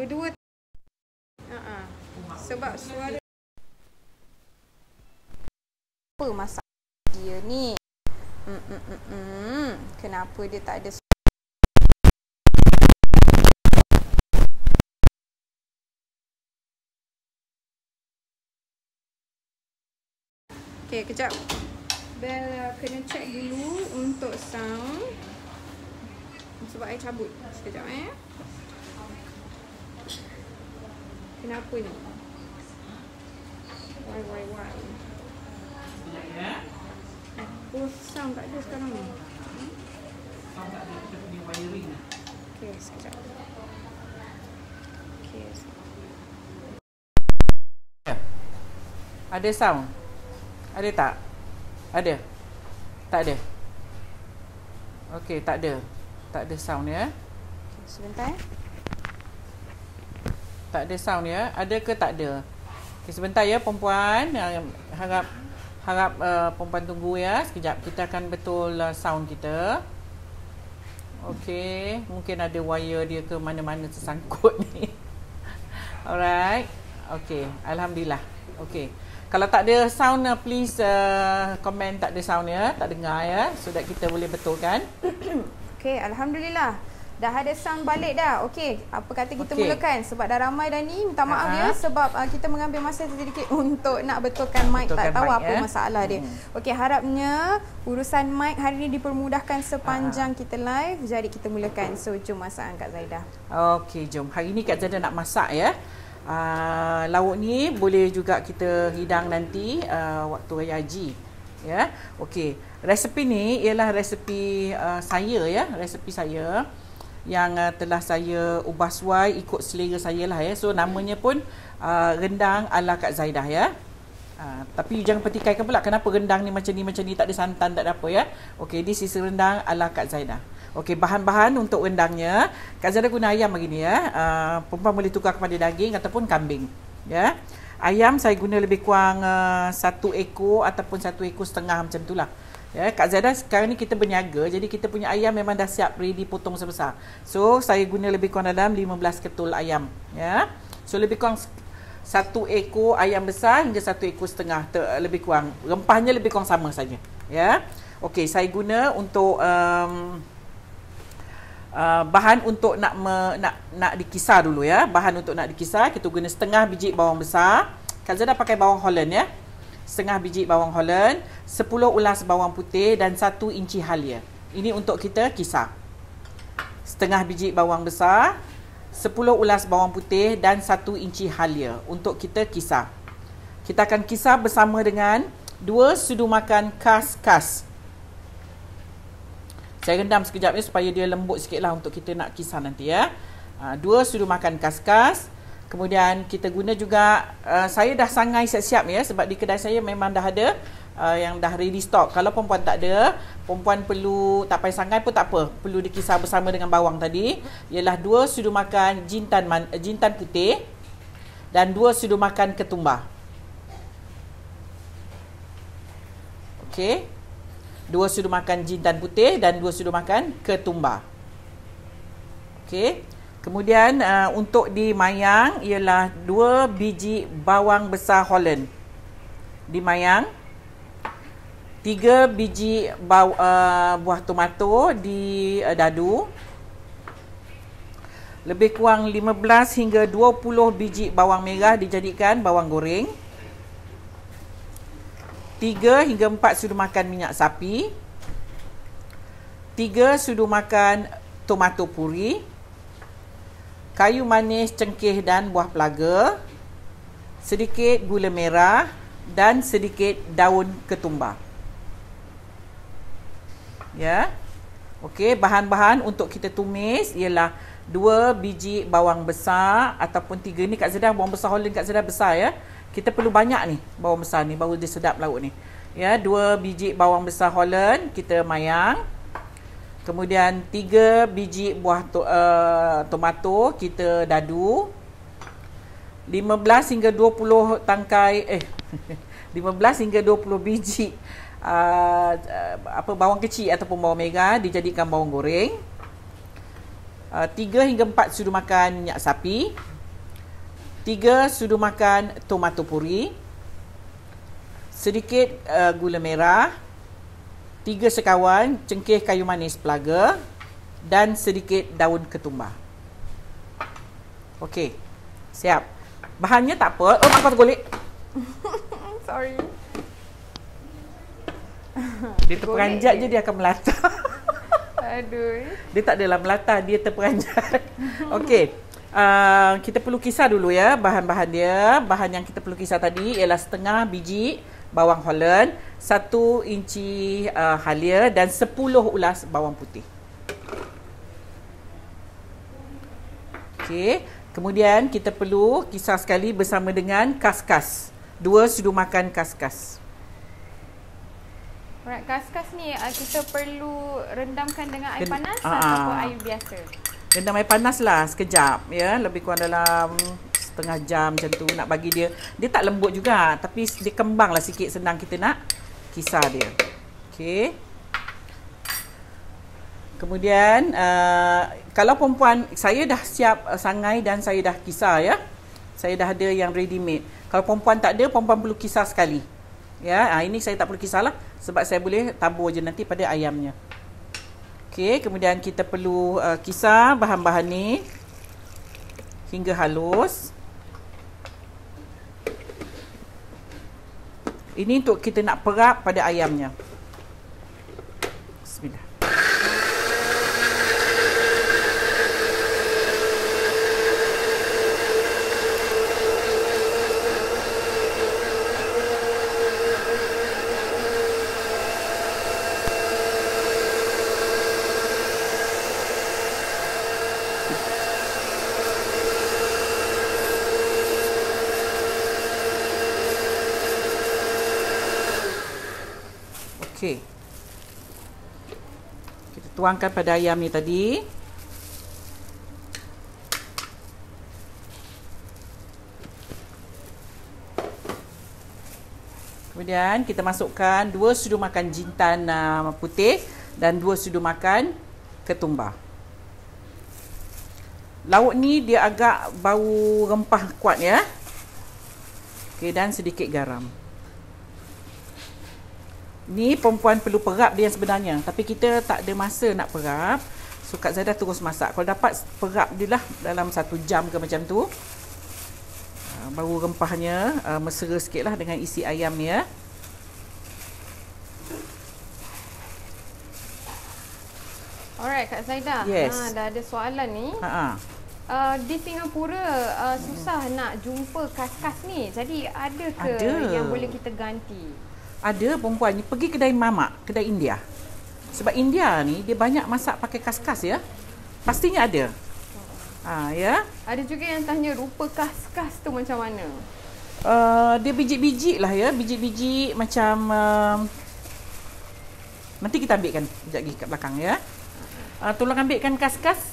Dua-dua. Sebab suara apa masalah dia ni? Kenapa dia tak ada okey, kejap. Bel kena check dulu untuk sound. Sebab saya cabut. Sekejap Kenapa ni? Why? Oh, sound tak ada sekarang ni. Sound tak ada, kita punya wiring. Okey, sekejap. Okey. Ada sound? Ada tak? Ada? Tak ada? Okey, tak ada. Tak ada sound ya. Okay, sebentar. Tak ada sound ya. Ada ke tak ada? Okay, sebentar ya perempuan. Harap perempuan tunggu ya. Sekejap kita akan betul sound kita. Okey, mungkin ada wire dia ke mana-mana tersangkut ni. Alright. Okey, alhamdulillah. Okey. Kalau tak ada sound, please comment tak ada sound ya, tak dengar ya, so that kita boleh betulkan. Okey, alhamdulillah. Dah ada sound balik dah. Okey, apa kata kita mulakan sebab dah ramai dah ni. Minta maaf ya sebab kita mengambil masa sedikit untuk nak betulkan mic, tak tahu apa masalah dia. Okey, harapnya urusan mic hari ni dipermudahkan sepanjang kita live. Jadi kita mulakan. So jom masakan Kak Zaidah. Okey, jom. Hari ni Kak Zaidah nak masak ya. Lauk ni boleh juga kita hidang nanti waktu Raya Haji ya. Okey, resepi ni ialah resepi saya ya, resepi saya yang telah saya ubah suai ikut selera saya lah ya. So namanya pun rendang ala Kak Zaidah ya. Tapi jangan petikaikan pula kenapa rendang ni macam ni tak ada santan, tak ada apa ya. Okey, this is rendang ala Kak Zaidah. Okey, bahan-bahan untuk rendangnya Kak Zaidah guna ayam begini ya. Perempuan boleh tukar kepada daging ataupun kambing ya. Ayam saya guna lebih kurang 1 ekor ataupun 1,5 ekor macam itulah. Ya, Kak Zaidah sekarang ni kita berniaga, jadi kita punya ayam memang dah siap ready potong sebesar. So saya guna lebih kurang dalam 15 ketul ayam ya. So lebih kurang 1 ekor ayam besar hingga 1,5 ekor, lebih kurang. Rempahnya lebih kurang sama saja ya. Okey, saya guna untuk bahan untuk nak dikisar dulu ya. Bahan untuk nak dikisar kita guna setengah biji bawang besar. Kak Zaidah pakai bawang Holland ya. Setengah biji bawang Holland, 10 ulas bawang putih dan 1 inci halia. Ini untuk kita kisar. Setengah biji bawang besar, 10 ulas bawang putih dan 1 inci halia untuk kita kisar. Kita akan kisar bersama dengan 2 sudu makan kas-kas. Saya rendam sekejap ni supaya dia lembut sikit lah untuk kita nak kisar nanti ya. 2 sudu makan kas-kas. Kemudian kita guna juga, saya dah sangai siap-siap ya, sebab di kedai saya memang dah ada yang dah ready stock. Kalau perempuan tak ada, perempuan perlu tak payah sangai pun tak apa, perlu dikisar bersama dengan bawang tadi. Ialah 2 sudu makan jintan putih dan 2 sudu makan ketumbar. Okey, 2 sudu makan jintan putih dan 2 sudu makan ketumbar. Okey. Kemudian untuk dimayang ialah 2 biji bawang besar Holland dimayang, 3 biji buah tomato di dadu, lebih kurang 15 hingga 20 biji bawang merah dijadikan bawang goreng, 3 hingga 4 sudu makan minyak sapi, 3 sudu makan tomato puri, kayu manis, cengkeh dan buah pelaga, sedikit gula merah dan sedikit daun ketumbar. Ya. Okey, bahan-bahan untuk kita tumis ialah 2 biji bawang besar ataupun 3 ni Kak Zaidah bawang besar Holland Kak Zaidah besar ya. Kita perlu banyak ni bawang besar ni baru dia sedap lauk ni. Ya, 2 biji bawang besar Holland kita mayang. Kemudian 3 biji buah tomato kita dadu. 15 hingga 20 tangkai 15 hingga 20 biji bawang kecil ataupun bawang merah dijadikan bawang goreng. 3 hingga 4 sudu makan minyak sapi. 3 sudu makan tomato puri, sedikit gula merah, 3 sekawan cengkeh kayu manis pelaga dan sedikit daun ketumbar. Okey. Siap. Bahannya tak apa. Oh, maaf golek. Sorry. Dia terperanjat je dia akan melata. Aduh. Dia tak adalah melata, dia terperanjat. Okey. Kita perlu kisar dulu ya bahan-bahan dia. Bahan yang kita perlu kisar tadi ialah setengah biji bawang Holland, 1 inci halia dan 10 ulas bawang putih. Okey. Kemudian kita perlu kisar sekali bersama dengan kaskas. 2 sudu makan kaskas. Alright, kaskas ni kita perlu rendamkan dengan air panas ataupun air biasa? Rendam air panas lah sekejap ya, lebih kurang dalam setengah jam macam tu nak bagi dia. Dia tak lembut juga tapi dia kembang lah sikit, senang kita nak kisar dia. Okey. Kemudian kalau perempuan, saya dah siap sangai dan saya dah kisar ya. Saya dah ada yang ready made. Kalau perempuan tak ada, perempuan perlu kisar sekali. Ya, ini saya tak perlu kisar lah sebab saya boleh tabur je nanti pada ayamnya. Okey, kemudian kita perlu kisar bahan-bahan ni hingga halus. Ini untuk kita nak perap pada ayamnya. Bismillah. Okey. Kita tuangkan pada ayam ni tadi. Kemudian kita masukkan 2 sudu makan jintan putih dan 2 sudu makan ketumbar. Lauk ni dia agak bau rempah kuat ya. Okey, dan sedikit garam. Ni perempuan perlu perap dia sebenarnya, tapi kita tak ada masa nak perap. So Kak Zaidah terus masak. Kalau dapat perap dia lah dalam 1 jam ke macam tu. Bau rempahnya mesra sikit lah dengan isi ayam ni ya. Alright Kak Zaidah. Yes. Dah ada soalan ni. Di Singapura susah nak jumpa kaskas ni. Jadi ada ke yang boleh kita ganti? Ada perempuan ni pergi kedai mamak, kedai India. Sebab India ni dia banyak masak pakai kaskas ya. Pastinya ada. Ya. Ada juga yang tanya rupa kaskas tu macam mana? Dia biji-biji lah ya, biji-biji macam nanti kita ambilkan sekejap lagi kat belakang ya. Tolong ambilkan kaskas.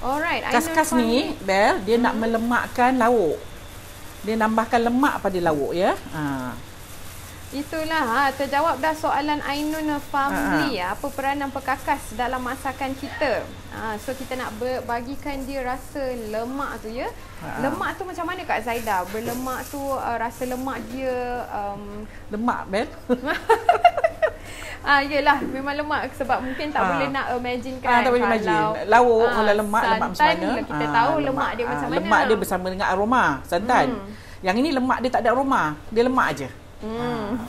Alright, kaskas ni, Bel, dia nak melemakkan lauk. Dia nambahkan lemak pada lauk ya. Itulah terjawab dah soalan Ainun Family. Apa peranan perkakas dalam masakan kita? So kita nak bagikan dia rasa lemak tu ya. Lemak tu macam mana Kak Zaidah? Berlemak tu rasa lemak dia lemak, Bel. Yelah, memang lemak sebab mungkin tak boleh nak imagine kan. Tak boleh imagine. Lauk kalau lemak macam mana? Kita tahu lemak dia macam mana. Lemak dia bersama dengan aroma santan. Yang ini lemak dia tak ada aroma. Dia lemak aje.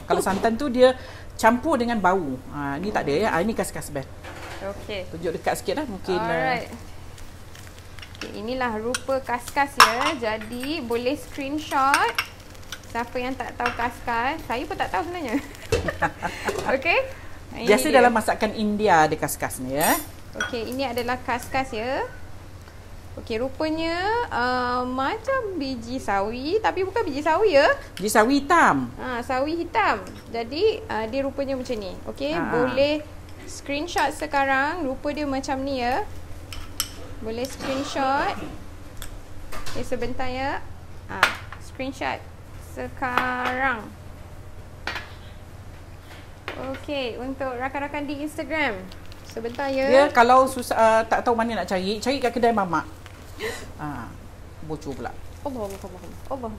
Kalau santan tu dia campur dengan bau. Ni tak ada ya. Ini kaskas Bel. Okey. Tunjuk dekat sikit lah mungkin. Alright. Inilah rupa kaskas ya. Jadi boleh screenshot. Siapa yang tak tahu kaskas, saya pun tak tahu sebenarnya. Okey. Biasa dalam masakan India ada kaskas ni ya. Okey, ini adalah kaskas ya. Okey, rupanya macam biji sawi tapi bukan biji sawi ya. Biji sawi hitam. Sawi hitam. Jadi dia rupanya macam ni. Okey, boleh screenshot sekarang. Rupa dia macam ni ya. Boleh screenshot. Sebentar ya. Screenshot sekarang. Okey, untuk rakan-rakan di Instagram. Sebentar ya. Dia kalau susah tak tahu mana nak cari kat kedai mamak. Bocor pula. Allah.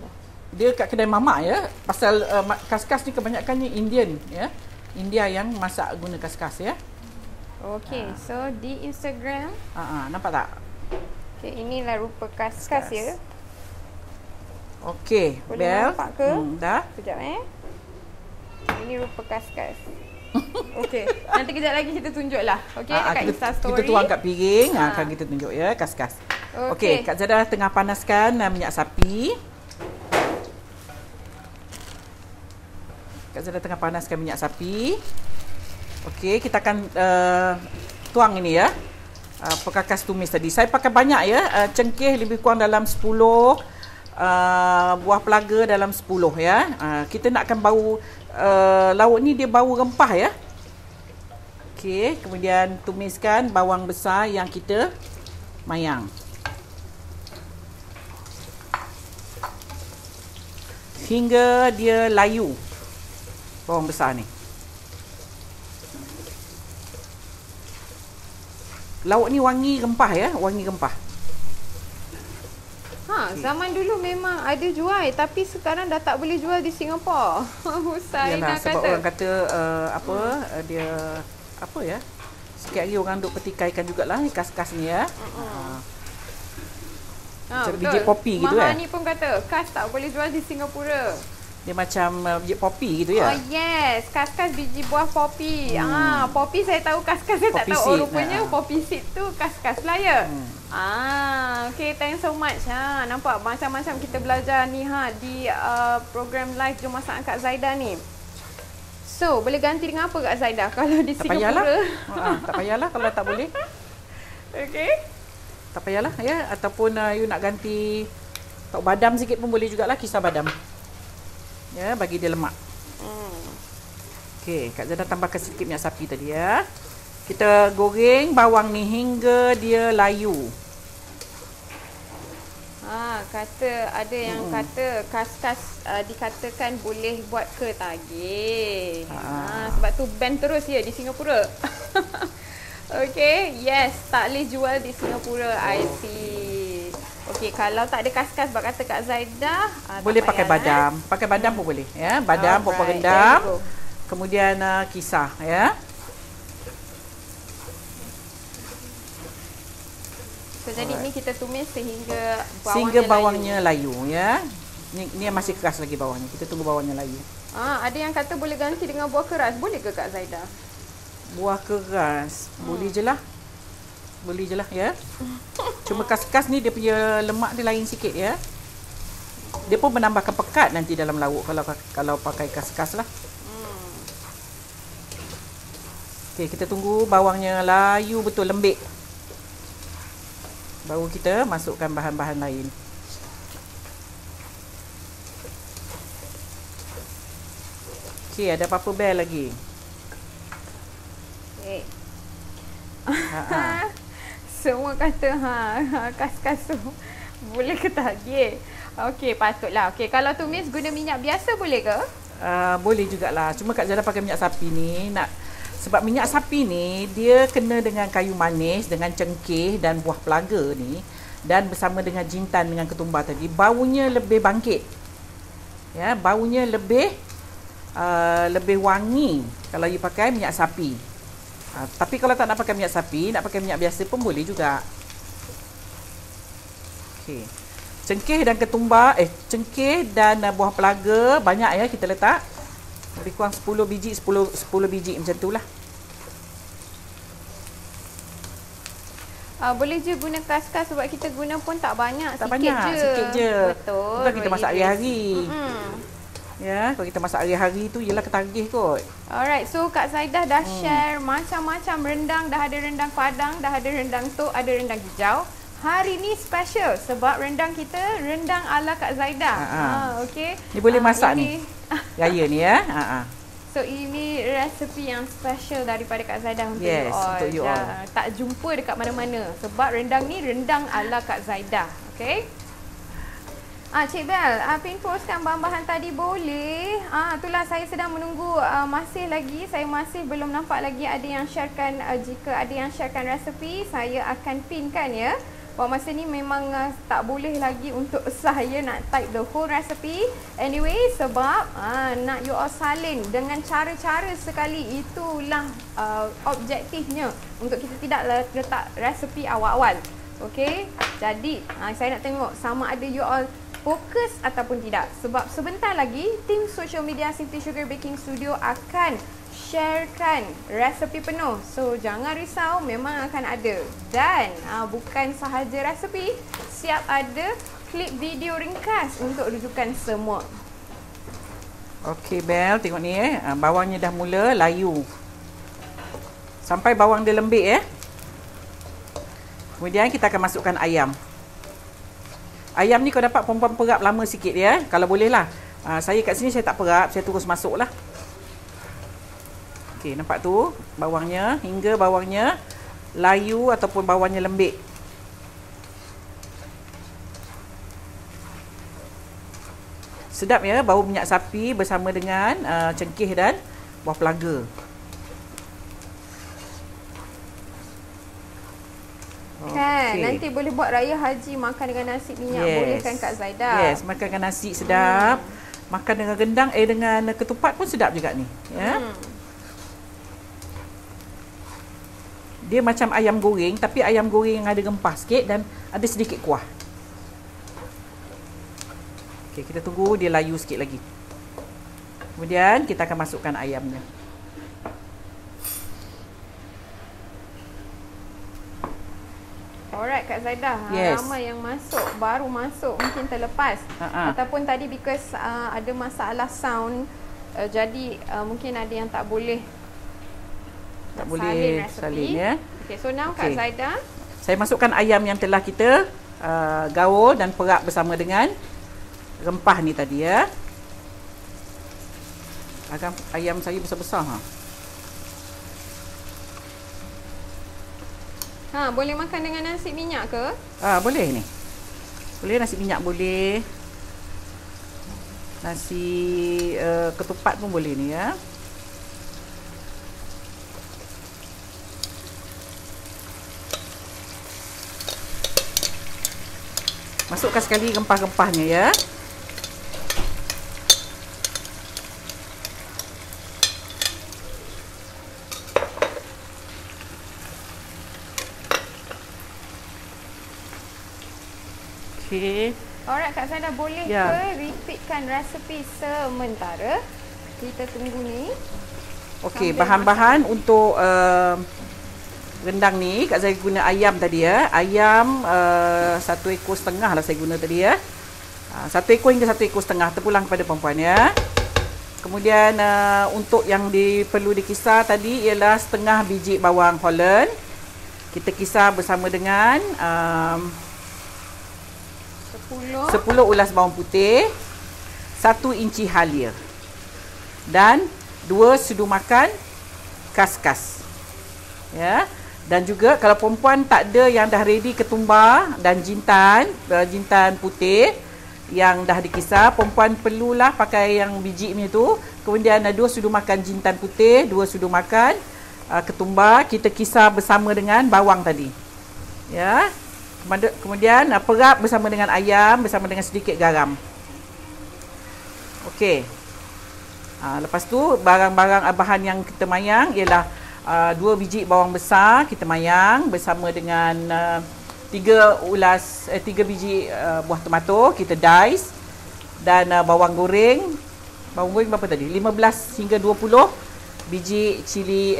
Dia kat kedai mamak ya. Pasal kas-kas ni kebanyakannya Indian ya. India yang masak guna kas-kas ya. Okey, so di Instagram. Nampak tak? Okey, inilah rupa kas-kas ya. Okey, boleh Bel. nampak ke? Dah. Sekejap Ini rupa kas-kas. Okey, nanti kejap lagi kita tunjuklah. Okey, dekat Insta story. Kita tuang kat piring, akan kita tunjuk ya kas-kas. Okey, Kak Zada tengah panaskan minyak sapi. Kak Zada tengah panaskan minyak sapi. Okey, kita akan tuang ini ya. Perkakas tumis tadi. Saya pakai banyak ya. Cengkeh lebih kurang dalam 10, buah pelaga dalam 10 ya. Kita nakkan bau lauk ni dia bau rempah ya. Okey, kemudian tumiskan bawang besar yang kita mayang. Hingga dia layu bawang besar ni. Lauk ni wangi rempah ya, wangi rempah. Zaman dulu memang ada jual tapi sekarang dah tak boleh jual di Singapura. Saya Yalah, sebab kata. orang kata dia apa ya? Sikit hari orang duk petikaikan jugalah ni kas-kas ni ya. Macam biji popi gitu Maha ni pun kata kas tak boleh jual di Singapura. Dia macam biji popi gitu ya. Oh yes, kas-kas biji buah popi. Popi saya tahu, kas-kas saya tak tahu. Seed. Rupanya popi seed tu kas-kas lah ya. Okay, thanks so much. Nampak macam-macam kita belajar ni di program live Jom Masak Kak Zaida ni. So, boleh ganti dengan apa Kak Zaida kalau di Singapura? Tak payahlah kalau tak boleh. Okay. Tak payahlah ya, ataupun you nak ganti tok badam sikit pun boleh jugalah, kisar badam. Ya, bagi dia lemak. Okey, Kak Zada tambahkan sedikit minyak sapi tadi ya. Kita goreng bawang ni hingga dia layu. Kata ada yang kata kas-kas dikatakan boleh buat ketagih. Sebab tu ban terus ya di Singapura. Okey, yes, tak boleh jual di Singapura. I see. Okey, kalau tak ada kas-kas bak kata Kak Zaida, boleh pakai badam. Pakai badam pun boleh ya. Badam, pokok rendam. Kemudian kisar ya. So, jadi ni kita tumis sehingga bawangnya layu ya. Ni masih keras lagi bawangnya. Kita tunggu bawangnya layu. Ada yang kata boleh ganti dengan buah keras. Boleh ke Kak Zaida? Buah keras. Boleh je lah. Boleh je lah ya. Cuma kas-kas ni dia punya lemak dia lain sikit ya. Dia pun menambahkan pekat nanti dalam lauk kalau pakai kas-kas lah. Okey, kita tunggu bawangnya layu betul, lembik. Baru kita masukkan bahan-bahan lain. Okey, ada apa-apa Bel lagi? Okay. Semua kata kas-kas tu boleh ketagih. Okey, patutlah. Okey, kalau tumis guna minyak biasa boleh ke? Boleh jugalah. Cuma Kak Zada pakai minyak sapi ni sebab minyak sapi ni dia kena dengan kayu manis, dengan cengkeh dan buah pelaga ni, dan bersama dengan jintan dengan ketumbar tadi, baunya lebih bangkit. Ya, baunya lebih wangi kalau you pakai minyak sapi. Tapi kalau tak nak pakai minyak sapi, nak pakai minyak biasa pun boleh juga. Okey. Cengkeh dan ketumbar, cengkeh dan buah pelaga banyak ya kita letak. Lebih kurang 10 biji macam itulah. Boleh je guna kas-kas sebab kita guna pun tak banyak, sikit je. Betul. Bukan kita masak hari-hari. Ya, kalau kita masak hari-hari tu ialah ketagih kot. Alright, so Kak Zaida dah share macam-macam rendang. Dah ada rendang padang, dah ada rendang tok, ada rendang hijau. Hari ni special sebab rendang kita rendang ala Kak Zaida. Okey. Ni boleh masak ni. Raya ni ya. So ini resepi yang special daripada Kak Zaida untuk you all. Untuk you all. Tak jumpa dekat mana-mana sebab rendang ni rendang ala Kak Zaida. Okey. Cik Bel, pin postkan bahan-bahan tadi boleh. Itulah saya sedang menunggu, masih lagi, saya masih belum nampak lagi ada yang sharekan. Jika ada yang sharekan resepi, saya akan pinkan ya. Buat masa ni memang tak boleh lagi untuk saya nak type the whole recipe. Anyway, sebab nak you all salin dengan cara-cara sekali. Itulah objektifnya, untuk kita tidak letak resepi awal-awal. Okay, jadi saya nak tengok sama ada you all fokus ataupun tidak. Sebab sebentar lagi tim social media Simply Sugar Baking Studio akan sharekan resepi penuh. So jangan risau, memang akan ada. Dan bukan sahaja resepi, siap ada klip video ringkas untuk rujukan semua. Okey Bel, tengok ni bawangnya dah mula layu. Sampai bawang dia lembik Kemudian kita akan masukkan ayam. Ayam ni kau dapat perempuan perap lama sikit ya. Kalau boleh lah. Saya kat sini saya tak perap, saya terus masuk lah. Okey, nampak tu bawangnya, hingga bawangnya layu ataupun bawangnya lembik. Sedap ya bau minyak sapi bersama dengan cengkeh dan buah pelaga. Kan, nanti boleh buat raya haji makan dengan nasi minyak. Boleh kan Kak Zaidah? Yes, makan dengan nasi sedap. Makan dengan gendang, dengan ketupat pun sedap juga ni. Ya. Dia macam ayam goreng, tapi ayam goreng yang ada rempah sikit dan ada sedikit kuah. Okey, kita tunggu dia layu sikit lagi. Kemudian kita akan masukkan ayamnya. Alright Kak Zaidah, ramai yang masuk, baru masuk, mungkin terlepas. Ataupun tadi because ada masalah sound, jadi mungkin ada yang tak boleh salin ya. Okay, so now Kak Zaidah, saya masukkan ayam yang telah kita gaul dan perap bersama dengan rempah ni tadi ya. Ayam saya besar-besar boleh makan dengan nasi minyak ke? Boleh ni. Boleh nasi minyak boleh. Nasi ketupat pun boleh ni ya. Masukkan sekali rempah-rempahnya ya. Alright Kak Zaidah, boleh ke repeatkan resepi sementara? Kita tunggu ni. Okey, bahan-bahan untuk rendang ni Kak Zaidah guna ayam tadi ya. Ayam 1,5 ekor lah saya guna tadi ya. 1 ekor hingga 1,5 ekor terpulang kepada perempuan ya. Kemudian untuk yang perlu dikisar tadi ialah setengah biji bawang Holland. Kita kisar bersama dengan 10 ulas bawang putih, 1 inci halia dan 2 sudu makan kaskas. Ya. Dan juga kalau perempuan tak ada yang dah ready ketumbar dan jintan putih yang dah dikisar, perempuan perlulah pakai yang biji ni tu. Kemudian 2 sudu makan jintan putih, 2 sudu makan ketumbar, kita kisar bersama dengan bawang tadi. Ya. Kemudian perap bersama dengan ayam bersama dengan sedikit garam. Okey. Lepas tu barang-barang bahan yang kita mayang ialah 2 biji bawang besar kita mayang bersama dengan 3 biji buah tomato kita dice dan bawang goreng. Bawang goreng berapa tadi? 15 hingga 20 biji cili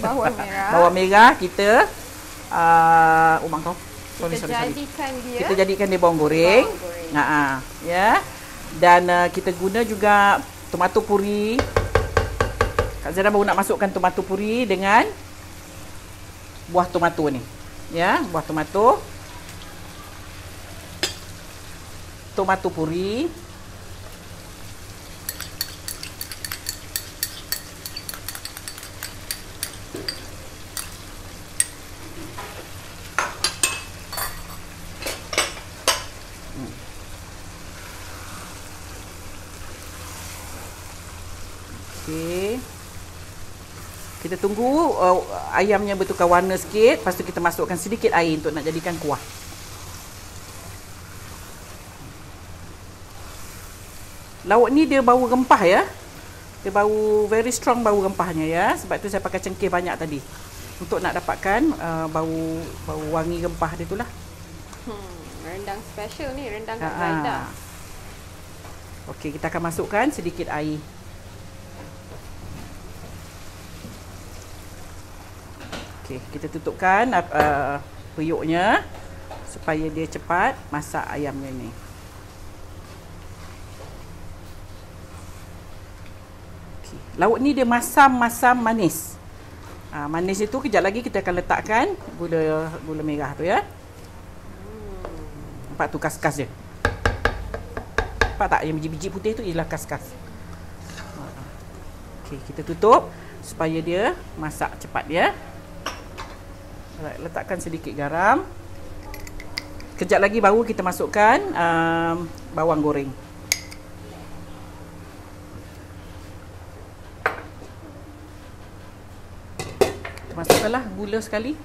bawang merah kita kita jadikan dia bawang goreng. Ya. Dan kita guna juga tomato puri. Kak Zara baru nak masukkan tomato puri dengan buah tomato ni. Ya, buah tomato. Tomato puri. Okey. Kita tunggu ayamnya bertukar warna sikit. Lepas tu kita masukkan sedikit air untuk nak jadikan kuah. Lauk ni dia bau rempah ya. Dia bau very strong bau rempahnya ya. Sebab tu saya pakai cengkeh banyak tadi. Untuk nak dapatkan bau wangi rempah dia itulah. Rendang special ni, rendang Kak Zaidah. Okey, kita akan masukkan sedikit air. Okey, kita tutupkan periuknya supaya dia cepat masak ayamnya ni. Okey, lauk ni dia masam-masam manis. Manis itu kejap lagi kita akan letakkan gula merah tu ya. Nampak tu kas-kas dia. Nampak tak yang biji-biji putih tu ialah kas-kas. Okey, kita tutup supaya dia masak cepat ya. Alright, letakkan sedikit garam. Kejap lagi baru kita masukkan bawang goreng. Masukkanlah gula sekali.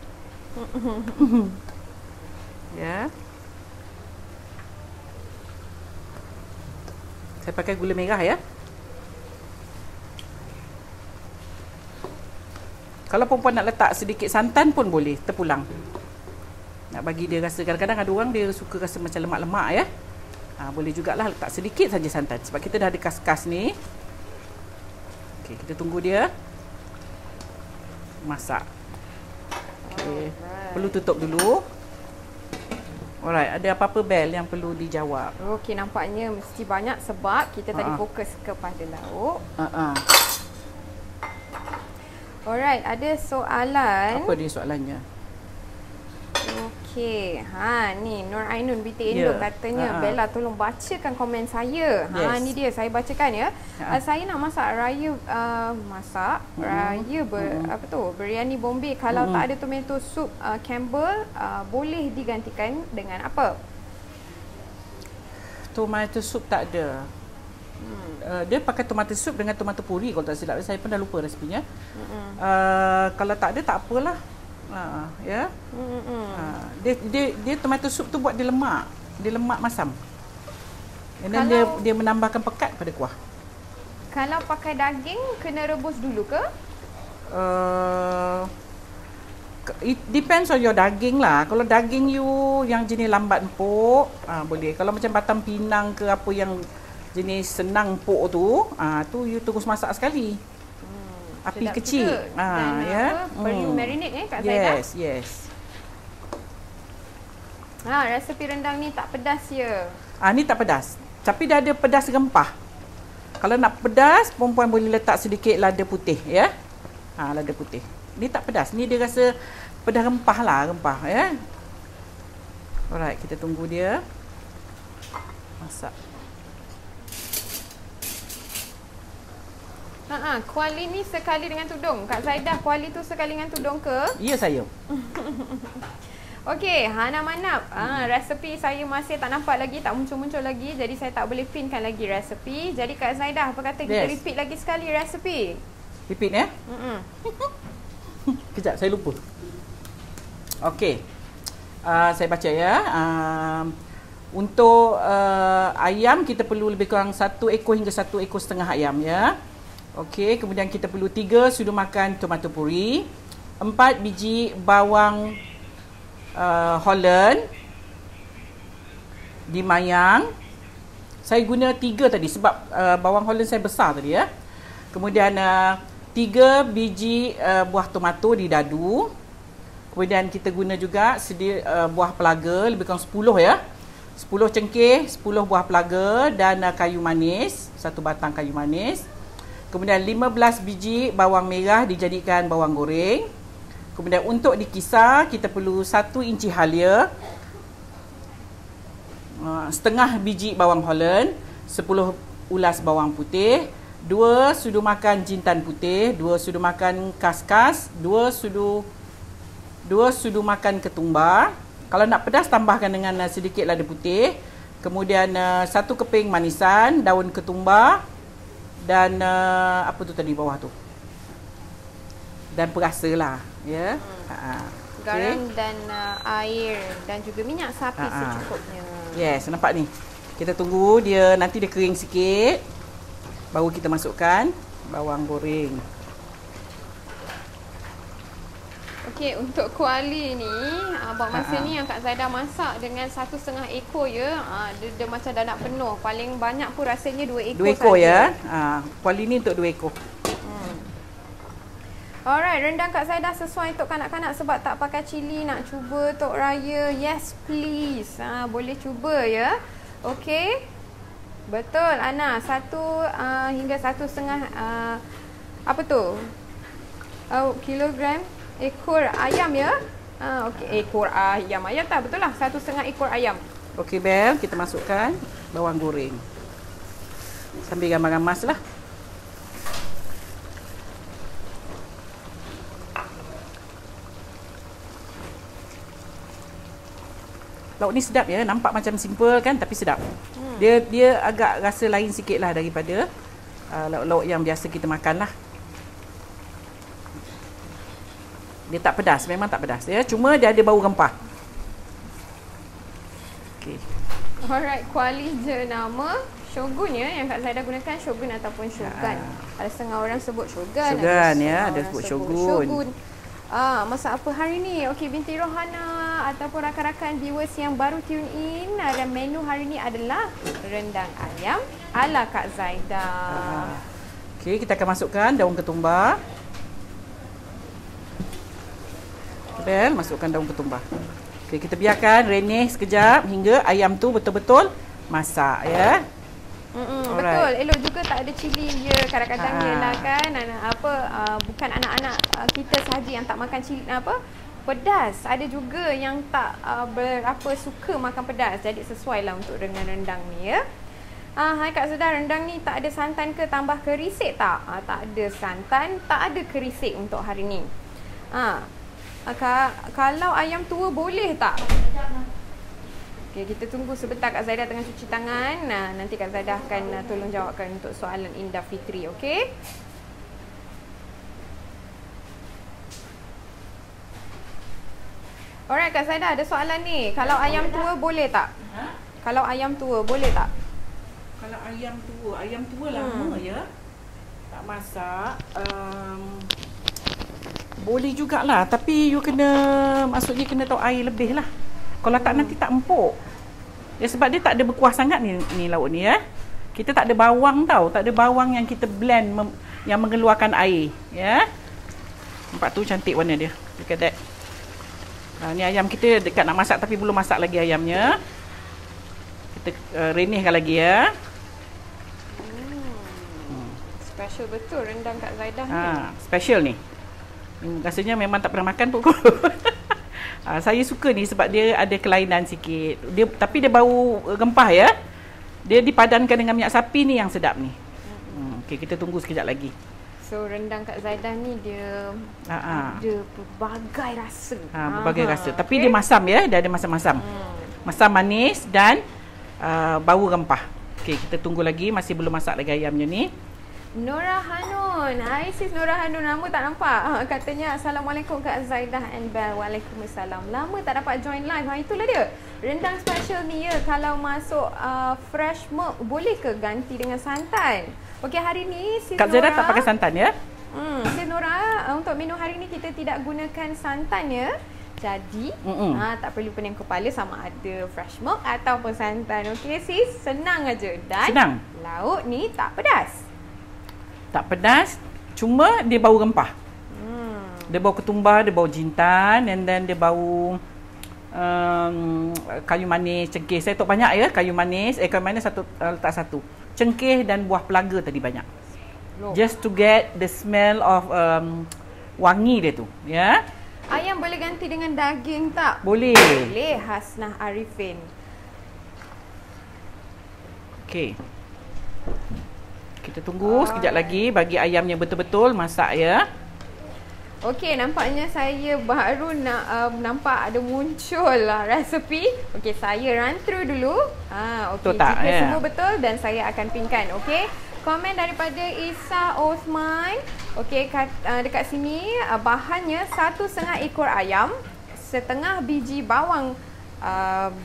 Ya. Saya pakai gula merah ya. Kalau perempuan nak letak sedikit santan pun boleh, terpulang. Nak bagi dia rasa, kadang-kadang ada orang dia suka rasa macam lemak-lemak ya. Boleh jugalah letak sedikit saja santan. Sebab kita dah ada kas-kas ni. Okey, kita tunggu dia masak. Okey. Perlu tutup dulu. Alright, ada apa-apa bel yang perlu dijawab? Okey, nampaknya mesti banyak sebab kita tadi fokus kepada lauk. Alright, ada soalan. Apa dia soalannya? Okey, ni Nur Ainun binti Endong katanya, Bella tolong bacakan komen saya. Ni dia, saya bacakan ya. Saya nak masak raya biryani Bombay. Kalau tak ada tomato soup Campbell, boleh digantikan dengan apa? Tomato soup tak ada. Dia pakai tomato soup dengan tomato puri kalau tak silap. Saya pun dah lupa resepinya. Kalau tak ada tak apalah. Ya. Dia tomato soup tu buat dia lemak. Dia lemak masam. And then dia menambahkan pekat pada kuah. Kalau pakai daging kena rebus dulu ke? It depends on your daging lah. Kalau daging you yang jenis lambat empuk, boleh. Kalau macam Batam Pinang ke apa yang jenis senang empuk tu, tu you terus masak sekali. Api kecil. Ya. Perlu marinate Kak Zaidah? Yes. Resepi rendang ni tak pedas ya. Ni tak pedas. Tapi dah ada pedas rempah. Kalau nak pedas, perempuan boleh letak sedikit lada putih ya. Lada putih. Ni tak pedas. Ni dia rasa pedas rempah ya. Alright, kita tunggu dia masak. Kuali ni sekali dengan tudung. Kak Zaidah, kuali tu sekali dengan tudung ke? Ya, saya. Okey, Hana Manap. Resepi saya masih tak nampak lagi, tak muncul-muncul lagi. Jadi saya tak boleh pinkan lagi resepi. Jadi Kak Zaidah, apa kata kita repeat lagi sekali resepi? Repeat ya? Kejap, saya lupa. Okey. Saya baca ya. Untuk ayam, kita perlu lebih kurang 1 ekor hingga 1 ekor setengah ayam ya. Okey, kemudian kita perlu 3 sudu makan tomato puri, 4 biji bawang Holland dimayang. Saya guna 3 tadi sebab bawang Holland saya besar tadi ya. Kemudian 3 biji buah tomato didadu. Kemudian kita guna juga buah pelaga lebih kurang 10 ya. 10 cengkeh, 10 buah pelaga dan kayu manis, 1 batang kayu manis. Kemudian 15 biji bawang merah dijadikan bawang goreng. Kemudian untuk dikisar, kita perlu 1 inci halia, setengah biji bawang Holland, 10 ulas bawang putih, 2 sudu makan jintan putih, 2 sudu makan kaskas, 2 sudu makan ketumbar. Kalau nak pedas, tambahkan dengan sedikit lada putih. Kemudian 1 keping manisan, daun ketumbar, dan apa tu tadi bawah tu. Dan perasalah, ya. Garam dan air dan juga minyak sapi secukupnya. Yes, nampak ni. Kita tunggu dia nanti dia kering sikit. Baru kita masukkan bawang goreng. Okey, untuk kuali ni, abang masa ni yang Kak Zaidah masak dengan 1,5 ekor ya. Dia macam dah nak penuh. Paling banyak pun rasanya 2 ekor. 2 ekor saja. Ya. Kuali ni untuk 2 ekor. Alright, rendang Kak Zaidah sesuai untuk kanak-kanak sebab tak pakai cili. Nak cuba Tok Raya? Yes, please. Boleh cuba ya. Okey. Betul, Ana. 1 hingga 1,5 apa tu? Kilogram ekor ayam ya. Okey, ekor ayam. Ayam tak betul lah. 1,5 ekor ayam. Okey, Bel, kita masukkan bawang goreng. Sambil gamas-gamas lah. Lauk ni sedap ya. Nampak macam simple kan, tapi sedap. Dia agak rasa lain sikit lah daripada lauk-lauk yang biasa kita makan lah. Dia tak pedas, memang tak pedas ya. Cuma dia ada bau rempah. Okey. Alright, kuali je nama. Shogun ya, yang Kak Zaidah gunakan Shogun ataupun Shogun. Ada setengah orang sebut Shogun. Shogun ya, ada sebut Shogun. Masak apa hari ni? Okey, Binti Rohana ataupun rakan-rakan viewers yang baru tune in, menu hari ni adalah rendang ayam ala Kak Zaidah. Okey, kita akan masukkan daun ketumbar. Bel, masukkan daun ketumbar. Okey, kita biarkan renyih sekejap hingga ayam tu betul-betul masak ya. Betul, elok juga tak ada cili je. Kadang-kadang ialah kan bukan anak-anak kita sahaja yang tak makan cili pedas. Ada juga yang tak berapa suka makan pedas. Jadi sesuailah untuk dengan rendang ni ya. Hai Kak Zaidah, rendang ni tak ada santan ke tambah kerisik tak? Tak ada santan, tak ada kerisik untuk hari ni. Kalau ayam tua boleh tak? Okey, kita tunggu sebentar. Kak Zaidah tengah cuci tangan. Nanti Kak Zaidah akan tolong jawabkan untuk soalan Indah Fitri, okey? Alright Kak Zaidah, ada soalan ni. Kalau ayam tua boleh tak? Kalau ayam tua boleh tak? Kalau ayam tua lama ya. Tak masak. Boleh jugalah, tapi you maksudnya kena tahu air lebih lah. Kalau tak nanti tak empuk. Ya, sebab dia tak ada berkuah sangat ni lauk ni ya. Kita tak ada bawang tau, tak ada bawang yang kita blend yang mengeluarkan air ya. Nampak tu cantik warna dia. Look at that. Ni ayam kita dekat nak masak tapi belum masak lagi ayamnya. Kita renyihkan lagi ya. Special betul rendang Kak Zaidah ni. Special ni. Rasanya memang tak pernah makan pun. Saya suka ni sebab dia ada kelainan sikit. Tapi dia bau rempah ya. Dia dipadankan dengan minyak sapi ni yang sedap ni. Okey, kita tunggu sekejap lagi. So rendang Kak Zaidah ni dia ada pelbagai rasa. Pelbagai rasa. Tapi dia masam ya, dia ada masam-masam. Masam, manis dan bau rempah. Okey, kita tunggu lagi, masih belum masak lagi ayamnya ni. Nora Hanun. Hai sis Nora Hanun, lama tak nampak. Katanya Assalamualaikum Kak Zaidah and Bel. Waalaikumsalam. Lama tak dapat join live. Itulah dia. Rendang special ni ya. Kalau masuk fresh milk, boleh ke ganti dengan santan? Okey, hari ni sis Kak Zaidah tak pakai santan ya? Sis Nora, untuk menu hari ni kita tidak gunakan santan ya. Jadi tak perlu pening kepala sama ada fresh milk ataupun santan. Okey sis, senang aja. Dan senang. Lauk ni tak pedas. Tak pedas, cuma dia bau rempah. Dia bau ketumbar, dia bau jintan, and then dia bau kayu manis, cengkeh. Saya tak banyak ya, kayu manis letak satu. Cengkeh dan buah pelaga tadi banyak. Just to get the smell of wangi dia tu, ya. Ayam boleh ganti dengan daging tak? Boleh. Boleh, Hasnah Arifin. Okey. Kita tunggu sekejap lagi bagi ayamnya betul-betul masak ya. Okey, nampaknya saya baru nak nampak ada muncul resepi. Okey, saya run through dulu. Okey, jika semua betul dan saya akan pinkan, okey. Komen daripada Isa Osman. Okey, dekat sini bahannya 1,5 ekor ayam, setengah biji bawang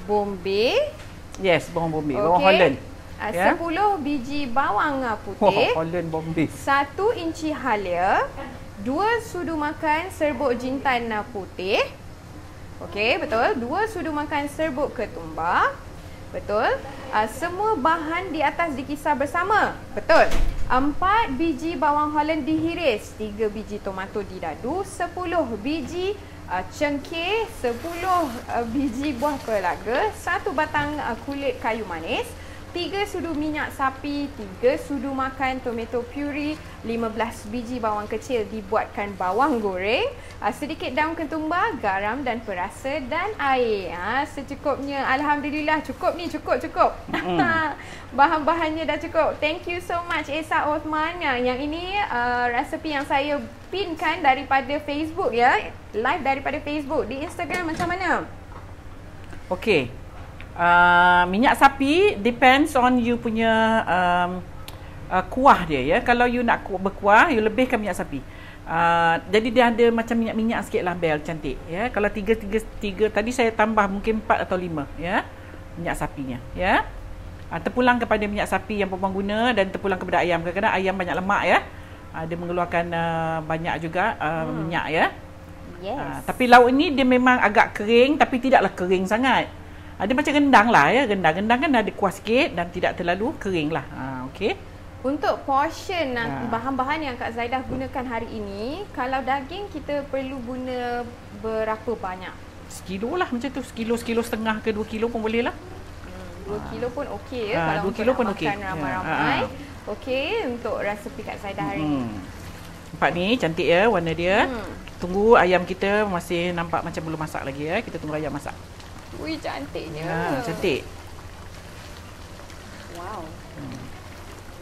bombay. Yes, bawang bombay, bawang Holland. 10 biji bawang putih. Holland bombay. 1 inci halia, 2 sudu makan serbuk jintan putih. Okey, betul. 2 sudu makan serbuk ketumbar. Betul. Semua bahan di atas dikisar bersama. Betul. 4 biji bawang Holland dihiris, 3 biji tomato didadu, 10 biji cengkeh, 10 biji buah pelaga, 1 batang kulit kayu manis, 3 sudu minyak sapi, 3 sudu makan tomato puree, 15 biji bawang kecil dibuatkan bawang goreng, sedikit daun ketumbar, garam dan perasa dan air. Secukupnya. Alhamdulillah cukup ni, cukup. Bahan-bahannya dah cukup. Thank you so much Esa Osman. Yang ini resepi yang saya pinkan daripada Facebook ya. Live daripada Facebook. Di Instagram macam mana? Okey. Minyak sapi depends on you punya kuah dia ya. Kalau you nak berkuah, you lebihkan minyak sapi. Jadi dia ada macam minyak-minyak sikit lah, Bel, cantik ya. Kalau 3 tadi saya tambah mungkin 4 atau 5 ya, minyak sapinya ya. Terpulang kepada minyak sapi yang perempuan guna dan terpulang kepada ayam. Kadang-kadang ayam banyak lemak ya. Dia mengeluarkan banyak juga minyak ya. Yes. Tapi lauk ni dia memang agak kering tapi tidaklah kering sangat. Dia macam rendang lah ya. Rendang kan ada kuah sikit dan tidak terlalu kering lah. Okey. Untuk portion bahan-bahan yang Kak Zaidah gunakan hari ini, kalau daging kita perlu guna berapa banyak? Sekilo lah macam tu. Sekilo setengah ke 2 kilo pun boleh lah. 2 kilo pun okey ya. Kalau 2 kilo pun okey. Makan ramai-ramai. Okey, untuk resepi Kak Zaidah hari ini. Nampak ni cantik ya warna dia. Tunggu ayam kita masih nampak macam belum masak lagi ya. Kita tunggu ayam masak. Ui, cantiknya. Cantik. Wow.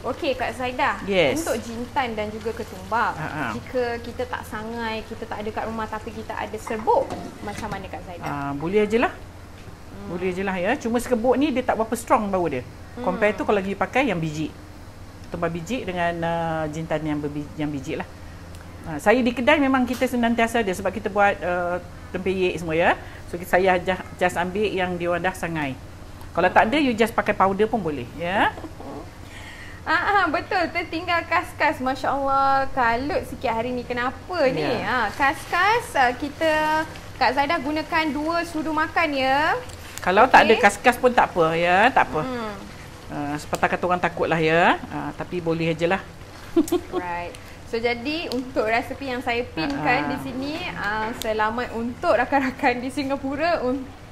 Okey Kak Zaidah, yes. Untuk jintan dan juga ketumbar, jika kita tak sangai, kita tak ada kat rumah tapi kita ada serbuk, macam mana Kak Zaidah? Boleh aje lah. Boleh aje lah ya. Cuma serbuk ni dia tak berapa strong bau dia. Compare tu kalau lagi pakai yang biji. Ketumbar biji dengan jintan yang biji lah. Saya di kedai memang kita senantiasa ada sebab kita buat tempeyek semua ya. So saya just ambil yang dia dah sangai. Kalau tak ada, you just pakai powder pun boleh ya. Betul, tertinggal kaskas. Masya Allah, kalut sikit hari ni. Kenapa ni? Kaskas kita Kak Zaidah gunakan 2 sudu makan ya. Kalau tak ada kaskas pun tak apa ya, tak apa. Sepatah kata orang takut lah ya. Tapi boleh aje lah. Right. So jadi untuk resepi yang saya pinkan di sini, selamat untuk rakan-rakan di Singapura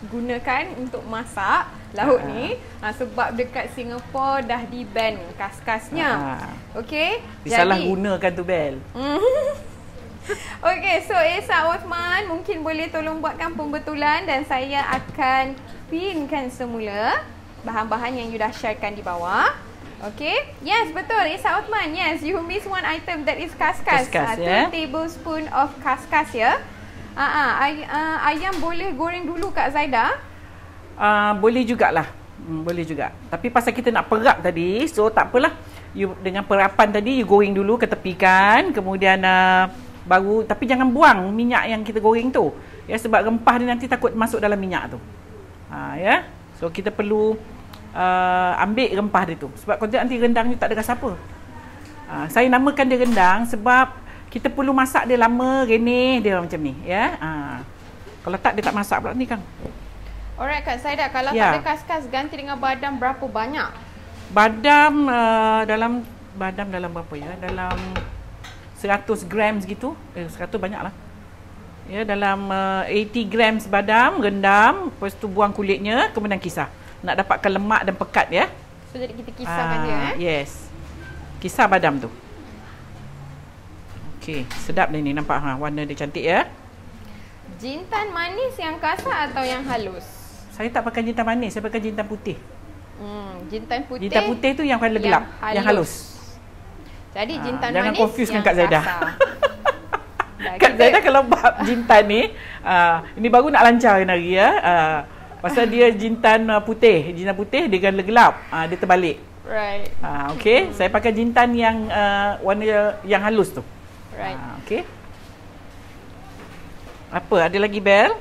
gunakan untuk masak lauk ni, sebab dekat Singapura dah di-ban kaskasnya. Okey. Disalahgunakan tu, Bel. Okey, so Esa Osman mungkin boleh tolong buatkan pembetulan dan saya akan pinkan semula bahan-bahan yang you dah sharekan di bawah. Okay. Yes, betul. Esa Osman. Yes, you miss one item, that is kaskas. 2 tablespoon of kaskas ya. Ayam boleh goreng dulu Kak Zaidah? Boleh jugalah. Boleh juga. Tapi pasal kita nak perap tadi, so tak apalah. You dengan perapan tadi you goreng dulu, ketepikan, kemudian baru, tapi jangan buang minyak yang kita goreng tu. Ya, sebab rempah dia nanti takut masuk dalam minyak tu. Ya. So kita perlu ambil rempah dia tu. Sebab kalau nanti rendang ni tak ada rasa apa. Saya namakan dia rendang sebab kita perlu masak dia lama, renih dia macam ni ya. Kalau tak dia tak masak pula ni Kang. Alright Kak Zaidah, kalau tak ada kaskas ganti dengan badam berapa banyak? Badam dalam berapa ya? Dalam 100 grams gitu. 100 banyak lah. Ya, dalam 80 grams badam, rendam, lepas tu buang kulitnya, kemudian kisar. Nak dapatkan lemak dan pekat ya. So jadi kita kisarkan dia Yes. Kisar badam tu. Okey, sedap dia ni nampak warna dia cantik ya. Jintan manis yang kasar atau yang halus? Saya tak pakai jintan manis, saya pakai jintan putih. Jintan putih. Jintan putih tu yang warna gelap, yang halus. Jadi jintan jangan manis confuse dengan Kak Zaidah. Kak kita... Zaidah kalau bab jintan ni, ini baru nak lancar hari ya. Pasal dia jintan putih dia kan gelap, dia terbalik. Right. Okey, saya pakai jintan yang warna yang halus tu. Right. Okey. Apa? Ada lagi Bel?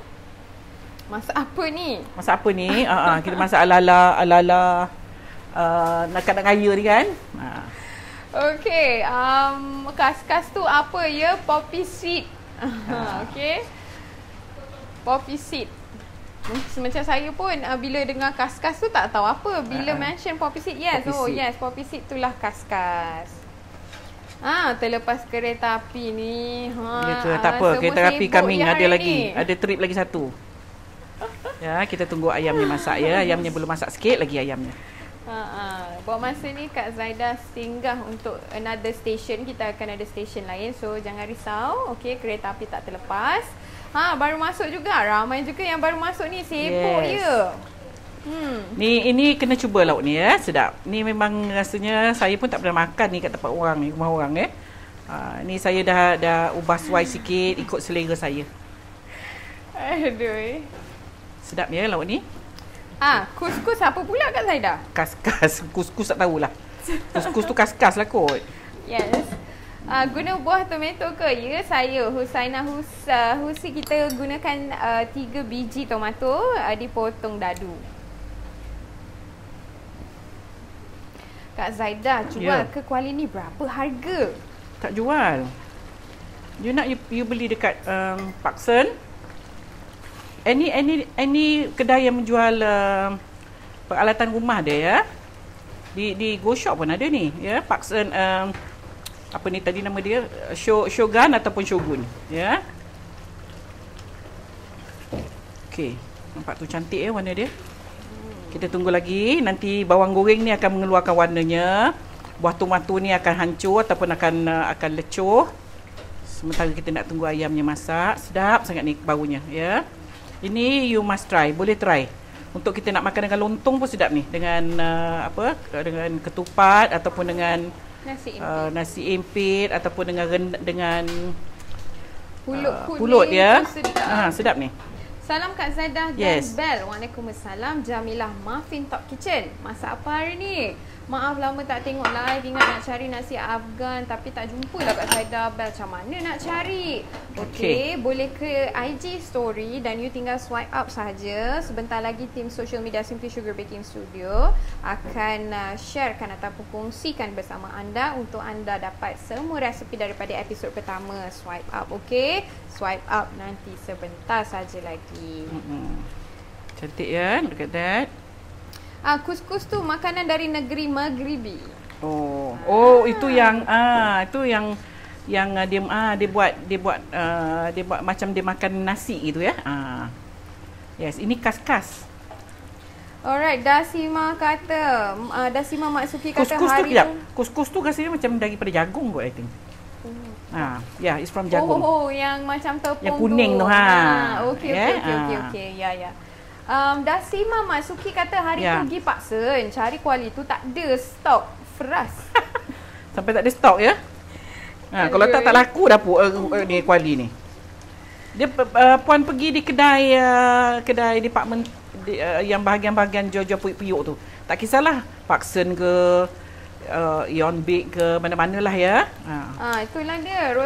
Masak apa ni? Masak apa ni? Kita masak ala-ala nak raya ni kan? Okey, kas-kas tu apa ya? Poppy seed. Okey. Poppy seed. Macam saya pun bila dengar kas-kas tu tak tahu apa. Bila mention poppy seed, yes. Poppy seed. Yes, poppy seed itulah kas-kas. Terlepas kereta api ni. Ya ke? Tak apa, kereta api coming ada lagi. Ada trip lagi satu. Ya, kita tunggu ayamnya masak ya. Ayamnya belum masak, sikit lagi ayamnya. Buat masa ni Kak Zaidah singgah untuk another station. Kita akan ada station lain. So jangan risau. Okey, kereta api tak terlepas. Baru masuk juga. Ramai juga yang baru masuk ni. Sibuk ya. Ini kena cuba lauk ni ya. Sedap. Ni memang rasanya saya pun tak pernah makan ni kat tempat orang ni, rumah orang ya. Ni saya dah ubah suai sikit ikut selera saya. Aduh. Sedap ya lauk ni. Kuskus apa pula Kak Zaidah? Kas-kas. Kuskus tak tahulah. Kuskus tu kas-kas lah kot. Yes. Guna buah tomato ke? Ya, saya Husainah Husi kita gunakan 3 biji tomato dipotong dadu. Kak Zaidah jual ke Kuala ni berapa harga? Tak jual. You nak you beli dekat Parkson. Any kedai yang menjual peralatan rumah dia ya. Di Go Shop pun ada ni ya. Parkson apa ni tadi nama dia? Shogun ataupun Shogun ya. Okey, nampak tu cantik ya warna dia. Kita tunggu lagi, nanti bawang goreng ni akan mengeluarkan warnanya. Buah tomato ni akan hancur ataupun akan lecuh. Sementara kita nak tunggu ayamnya masak. Sedap sangat ni baunya ya. Ini you must try, boleh try. Untuk kita nak makan dengan lontong pun sedap ni. Dengan dengan ketupat ataupun dengan nasi empit ataupun dengan pulut ya. Sedap ni. Salam Kak Zaidah dan Bel. Waalaikumsalam. Jamilah Muffin Top Kitchen. Masak apa hari ni? Maaf lama tak tengok live. Ingat nak cari nasi Afghan tapi tak jumpa lah Kak Zaidah. Bel, macam mana nak cari? Okey, boleh ke IG story dan you tinggal swipe up saja. Sebentar lagi tim social media Simply Sugar Baking Studio akan sharekan ataupun kongsikan bersama anda untuk anda dapat semua resepi daripada episod pertama. Swipe up, okey? Swipe up nanti sebentar saja lagi. Cantik ya, look at that. Kuskus tu makanan dari negeri Maghribi. Itu yang dia buat macam dia makan nasi gitu ya. Yes, ini kas-kas. Alright, Dasima kata, Dasima Maksuki kata kuskus tu rasanya macam daripada jagung kot I think. It's from jagung. Yang macam tepung yang kuning tu Okey. Ya. Dasima Maksuki kata hari tu pergi Parkson, cari kuali tu tak ada stok Fras. Sampai tak ada stok ya. Kalau tak laku dah ni kuali ni. Dia puan pergi di kedai department yang bahagian-bahagian jual-jual periuk tu. Tak kisahlah Parkson ke Ion Bake ke mana-manalah ya. Itulah dia.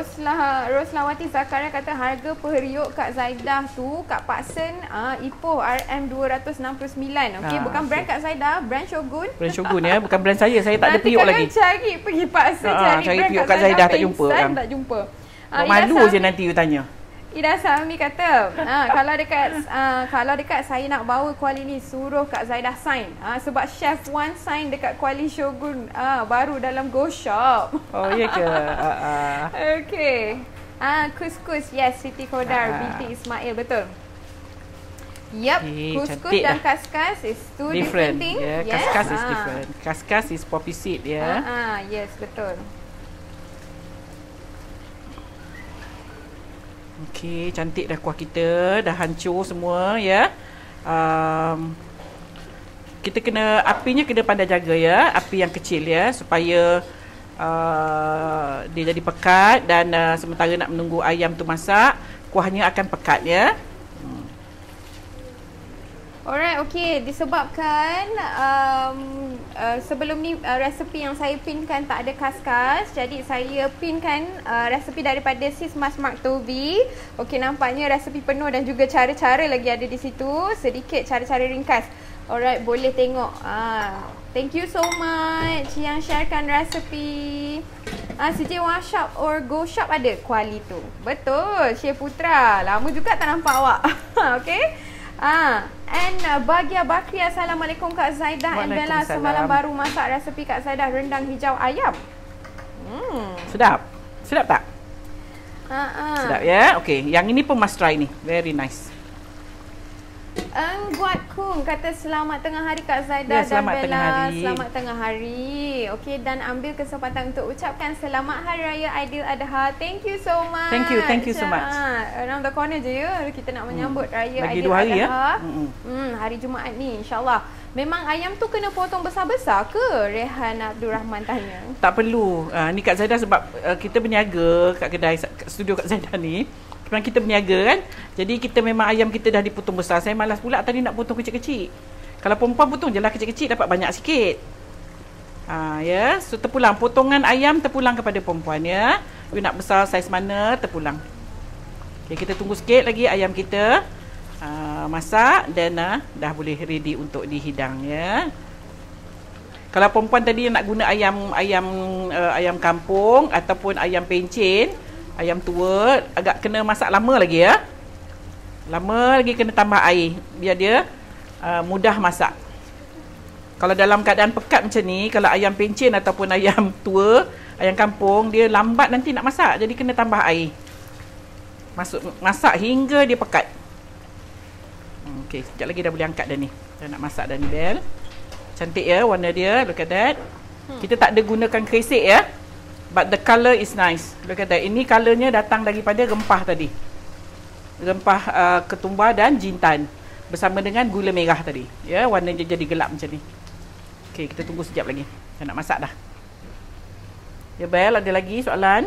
Roslawati Zakaria kata harga periuk Kak Zaidah tu Kak Parkson Ipoh RM269. Okey, bukan brand Kak Zaidah, brand Shogun. Brand Shogun ya, bukan brand saya. Saya tak ada periuk lagi. Nanti cari pergi Parkson cari brand periuk Kak Zaidah tak jumpa. Tak jumpa. Malu je nanti you tanya. Ida Salmi kata, kalau dekat saya nak bawa kuali ni suruh Kak Zaidah sign. Sebab Chef Wan sign dekat kuali Shogun baru dalam Go Shop. Ya ke? Okey. Kuskus, yes, Siti Kodar, binti Ismail, betul. Yep, kuskus dan kaskas is two different thing. Kaskas is different. Kaskas is poppy seed ya. Yes, betul. Okey, cantik dah kuah kita, dah hancur semua ya. Kita apinya kena pandai jaga ya, api yang kecil ya supaya dia jadi pekat dan sementara nak menunggu ayam tu masak, kuahnya akan pekat ya. Alright, okay. Disebabkan sebelum ni resepi yang saya pinkan tak ada kaskas, jadi saya pinkan resepi daripada Sis Mas Mark Tovi. Okay, nampaknya resepi penuh dan juga cara-cara lagi ada di situ. Sedikit cara-cara ringkas. Alright, boleh tengok. Thank you so much yang sharekan resepi. CJ One Shop or Go Shop ada kuali tu. Betul, Chef Putra. Lama juga tak nampak awak. Okay. And Bagia Bakri, Assalamualaikum Kak Zaidah and Bella. Semalam baru masak resepi Kak Zaidah rendang hijau ayam. Sedap. Sedap tak? Sedap ya. Okay, yang ini pun must try ni. Very nice. Buat Kung kata selamat tengah hari Kak Zaidah dan Bella. Selamat tengah hari. Okey, dan ambil kesempatan untuk ucapkan selamat Hari Raya Aidiladha. Thank you so much. Thank you so much. Around the corner je ya kita nak menyambut Raya Lagi Aidiladha. 2 hari ya. Hari Jumaat ni insya-Allah. Memang ayam tu kena potong besar-besar ke? Rehan Abdul Rahman tanya. Tak perlu. Ni Kak Zaidah sebab kita berniaga kat kedai studio Kak Zaidah ni. Memang kita berniaga kan. Jadi kita memang ayam kita dah dipotong besar. Saya malas pula tadi nak potong kecil-kecil. Kalau perempuan potong je lah kecil-kecil dapat banyak sikit. Ya, so terpulang potongan ayam terpulang kepada perempuan ya. You nak besar saiz mana terpulang. Okay, kita tunggu sikit lagi ayam kita masak dan dah boleh ready untuk dihidang ya. Kalau perempuan tadi nak guna ayam kampung ataupun ayam pencen, ayam tua agak kena masak lama lagi ya. Lama lagi kena tambah air biar dia mudah masak. Kalau dalam keadaan pekat macam ni, kalau ayam pencen ataupun ayam tua, ayam kampung, dia lambat nanti nak masak. Jadi kena tambah air. Masak hingga dia pekat. Okey, sekejap lagi dah boleh angkat dah ni. Dah nak masak dah ni Bel. Cantik ya warna dia, look at that. Kita tak ada gunakan kresek ya. But the colour is nice. Look at that. Ini colournya datang daripada rempah tadi. Rempah ketumbar dan jintan bersama dengan gula merah tadi. Ya, warnanya jadi gelap macam ni. Okey, kita tunggu sekejap lagi. Saya nak masak dah. Ya Bel, ada lagi soalan?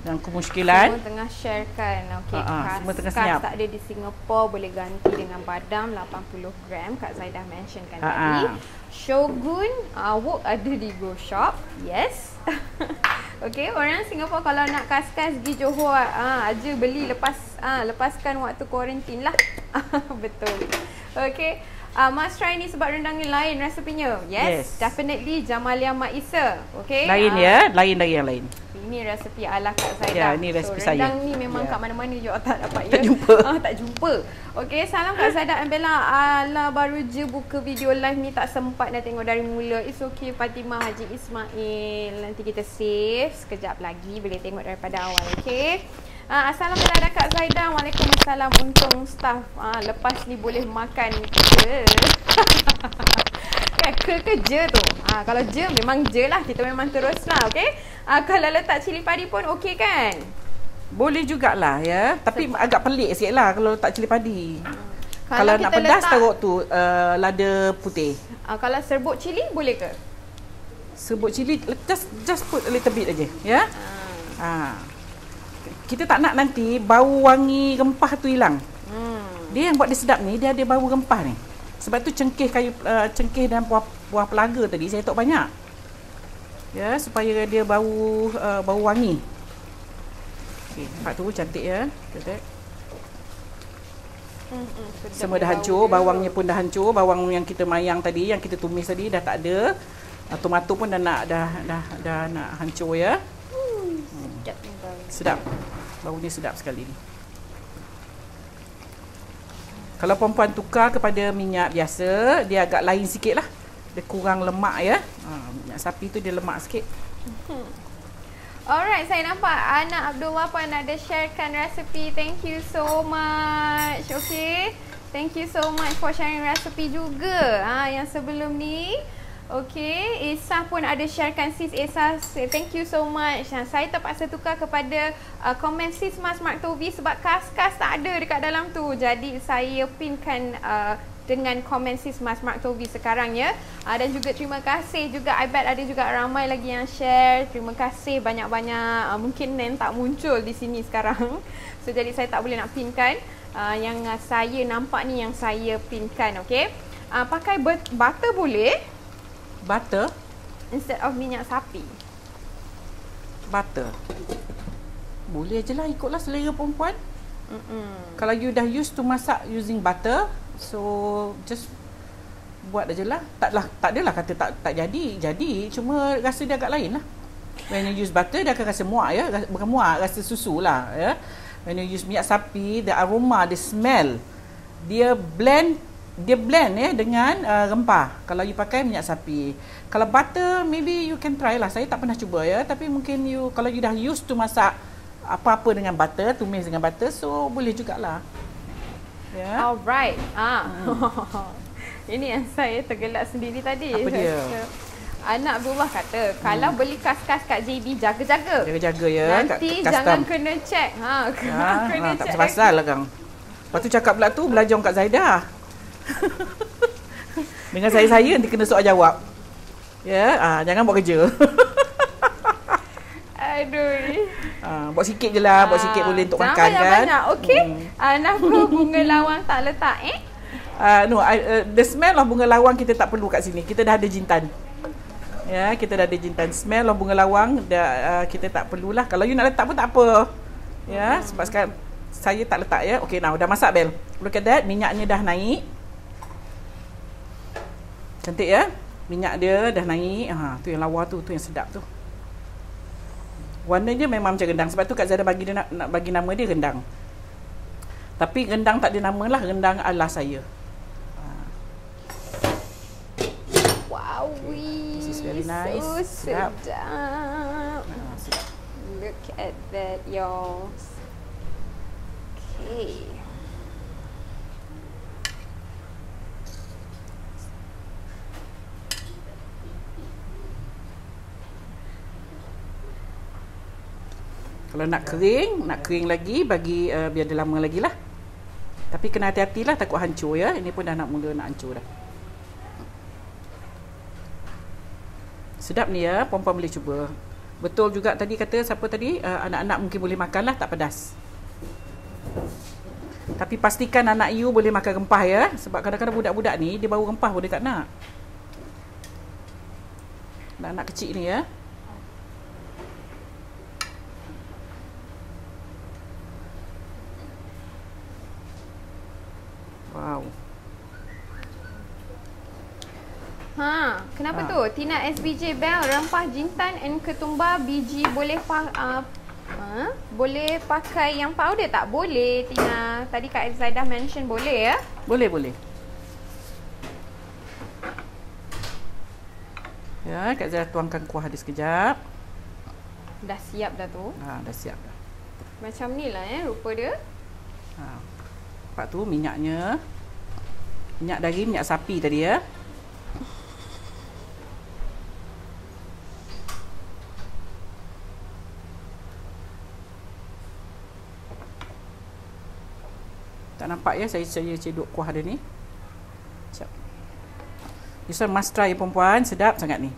Yang kemusykilan. Semua tengah sharekan. Okey, semua tengah senyap. Tak ada di Singapura, boleh ganti dengan badam 80 gram. Kak Zaidah mentionkan tadi. Shogun wok ada di Go Shop. Yes. Okey, orang Singapura kalau nak kaskas pergi Johor aja beli lepaskan waktu kuarantin lah. Betul. Okey. Must try ni sebab rendang ni lain resepinya. Yes. Definitely Jamalia Mak Isa. Okey. Lain ya, lain dari yang lain. Ini resepi ala Kak Zaidah. Ya, ini resepi saya. Rendang ni memang kat mana-mana je tak dapat tak jumpa. Tak jumpa. Okey, salam Kak Zaidah and Bella. Ala baru je buka video live ni tak sempat nak tengok dari mula. It's okay Fatimah Haji Ismail. Nanti kita save sekejap lagi boleh tengok daripada awal. Okey. Assalamualaikum Kak Zaidah. Waalaikumsalam. Untung staff lepas ni boleh makan ke. Ke je tu. Kalau je memang je lah. Kita memang terus lah. Okay. Kalau letak cili padi pun okey kan? Boleh jugalah ya. Tapi agak pelik sikit lah kalau letak cili padi. Kalau nak pedas taruh tu lada putih. Kalau serbuk cili boleh ke? Serbuk cili just put a little bit aja ya. Kita tak nak nanti bau wangi rempah tu hilang. Dia yang buat dia sedap ni, dia ada bau rempah ni. Sebab tu cengkeh dan buah pelaga tadi saya letak banyak. Ya, supaya dia bau wangi. Okey, nampak tu cantik ya. Semua dah hancur, bawangnya pun dah hancur, bawang yang kita mayang tadi, yang kita tumis tadi dah tak ada. Tomato pun dah nak hancur ya. Sedap. Baunya sedap sekali ni. Kalau perempuan tukar kepada minyak biasa, dia agak lain sikit lah. Dia kurang lemak ya. Minyak sapi tu dia lemak sikit. Alright, saya nampak Ana Abdullah pun ada sharekan resepi. Thank you so much. Okay. Thank you so much for sharing resepi juga. Yang sebelum ni. Okay, Esa pun ada sharekan sis Esa. Thank you so much. Saya terpaksa tukar kepada komen sis Mas Mark Tovi sebab kas-kas tak ada dekat dalam tu. Jadi saya pinkan dengan komen sis Mas Mark Tovi sekarang ya. Dan juga terima kasih juga, I bet ada juga ramai lagi yang share. Terima kasih banyak-banyak. Mungkin Nen tak muncul di sini sekarang. So jadi saya tak boleh nak pinkan. yang saya nampak ni, yang saya pinkan, okey. Pakai butter boleh? Butter? Instead of minyak sapi. Butter. Boleh je lah, ikutlah selera perempuan. Kalau you dah used to masak using butter, so just buat aja lah. Tak adalah kata tak jadi. Cuma rasa dia agak lain lah. When you use butter, dia akan rasa muak ya. Bukan muak, rasa susu lah ya. When you use minyak sapi, the aroma, the smell, dia blend ya dengan rempah. Kalau you pakai minyak sapi. Kalau butter, maybe you can try lah. Saya tak pernah cuba ya. Tapi mungkin kalau you dah used to masak apa-apa dengan butter, tumis dengan butter, so boleh jugalah. Ya. Alright. Ini yang saya tergelak sendiri tadi. Apa dia? Anak Abdullah kata, kalau beli kas-kas kat JB, jaga-jaga. Jaga-jaga ya. Nanti jangan kena check. Kena tak check. pasal lah Kang. Lepas tu cakap pula tu, belajar kat Zaidah. Dengan saya nanti kena soal jawab. Ya, jangan buat kerja. Aduh. Buat sikit je lah, buat sikit boleh untuk makan kan. Jangan banyak, okey. Nafsu bunga lawang tak letak the smell of bunga lawang kita tak perlu kat sini. Kita dah ada jintan. Ya, kita dah ada jintan. Smell of bunga lawang kita tak perlulah. Kalau you nak letak pun tak apa. Ya, sebab sekarang saya tak letak ya. Okey, dah masak Bel. Look at that, minyaknya dah naik. Cantik ya. Minyak dia dah naik. Tu yang lawa tu yang sedap tu. Warnanya memang macam rendang. Sebab tu Kak Zada bagi dia nak bagi nama dia rendang. Tapi rendang tak ada nama lah. Rendang ala saya. Wow, this is very nice. So sedap. Look at that, y'all. Okay. Kalau nak kering lagi, bagi biar dia lama lagi lah. Tapi kena hati-hatilah, takut hancur ya. Ini pun dah mula nak hancur dah. Sedap ni ya, perempuan boleh cuba. Betul juga tadi kata, siapa tadi? Anak-anak mungkin boleh makan lah, tak pedas. Tapi pastikan anak you boleh makan rempah ya. Sebab kadang-kadang budak-budak ni, dia bau rempah pun dia tak nak. Anak-anak kecil ni ya. Wow. Kenapa tu? Tina SBJ Bell, rempah jintan and ketumbar biji boleh boleh pakai yang powder tak? Boleh Tina. Tadi Kak Zaidah mention boleh ya? Boleh. Ya, Kak Zaidah tuangkan kuah dia sekejap. Dah siap dah tu. Dah siap dah. Macam ni lah rupa dia. Lepas tu minyaknya. Minyak dari minyak sapi tadi ya. Tak nampak ya saya cedok kuah dia ni. Sekejap. This one must try perempuan, sedap sangat ni.